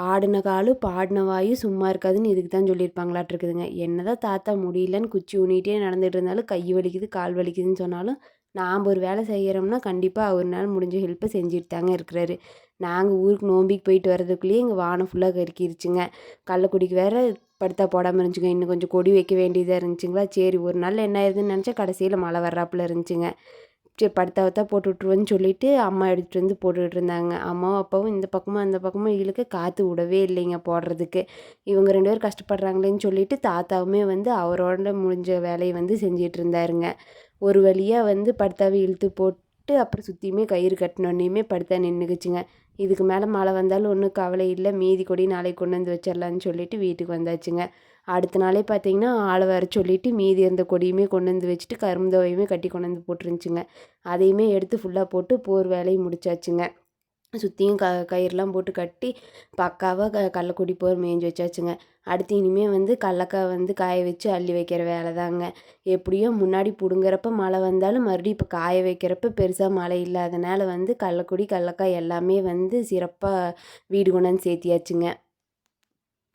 ஆடின காலும் பாடின வாயும் சும்மா இருக்காதுன்னு இதுக்கு தான் சொல்லியிருப்பாங்களாட்ருக்குதுங்க. என்னதான் தாத்தா முடியலன்னு குச்சி ஊனிகிட்டே நடந்துகிட்டு இருந்தாலும் கை வலிக்குது கால் வலிக்குதுன்னு சொன்னாலும் நாம் ஒரு வேலை செய்கிறோம்னா கண்டிப்பாக அவர்னால முடிஞ்ச ஹெல்ப்பை செஞ்சுட்டு தாங்க இருக்கிறாரு. நாங்கள் ஊருக்கு நோம்பிக்கு போயிட்டு வர்றதுக்குள்ளேயே எங்கள் வானம் ஃபுல்லாக கருக்கிருச்சுங்க. கள்ளக்குடிக்கு வேற படுத்தா போடாமல் இருந்துச்சுங்க. இன்னும் கொஞ்சம் கொடி வைக்க வேண்டியதாக இருந்துச்சுங்களா. சரி ஒரு நாள் என்ன ஆயிருதுன்னு நினச்சா கடைசியில் மழை வர்றாப்புல இருந்துச்சுங்க. சரி படுத்தாவத்தா போட்டு விட்ருவோன்னு சொல்லிட்டு அம்மா எடுத்துகிட்டு வந்து போட்டுக்கிட்டு இருந்தாங்க. அம்மாவும் அப்பாவும் இந்த பக்கமும் அந்த பக்கமும் இழுக்க காற்று விடவே இல்லைங்க போடுறதுக்கு. இவங்க 2 பேரும் கஷ்டப்படுறாங்களேன்னு சொல்லிட்டு தாத்தாவுமே வந்து அவரோட முடிஞ்ச வேலையை வந்து செஞ்சிட்டு இருந்தாருங்க. ஒரு வழியாக வந்து படுத்தாவை இழுத்து போட்டு அப்புறம் சுற்றியுமே கயிறு கட்டினோன்னையுமே படுத்தா நின்றுக்குச்சுங்க. இதுக்கு மேலே மழை வந்தாலும் ஒன்றும் கவலை இல்லை, மீதி கொடி நாளைக்கு கொண்டு வந்து வச்சிடலான்னு சொல்லிட்டு வீட்டுக்கு வந்தாச்சுங்க. அடுத்த நாளே பார்த்தீங்கன்னா ஆளை வர சொல்லிவிட்டு மீதி இருந்த கொடியுமே கொண்டு வந்து வச்சுட்டு கரும்பு கட்டி கொண்டு வந்து போட்டுருந்துச்சுங்க. அதையுமே எடுத்து ஃபுல்லாக போட்டு போர் வேலையை முடிச்சாச்சுங்க. சுற்றியும் கயிறுலாம் போட்டு கட்டி பக்காவாக கடலக்கொடி போர் மேய்ஞ்சி வச்சாச்சுங்க. அடுத்து இனிமேல் வந்து கடலக்காய் வந்து காய வச்சு அள்ளி வைக்கிற வேலை தாங்க. எப்படியோ முன்னாடி பிடுங்குறப்ப மழை வந்தாலும் மறுபடியும் இப்போ காய வைக்கிறப்ப பெருசாக மழை இல்லாதனால வந்து கடலக்கொடி கடலக்காய் எல்லாமே வந்து சிறப்பாக வீடு கொண்டாந்து சேர்த்தியாச்சுங்க.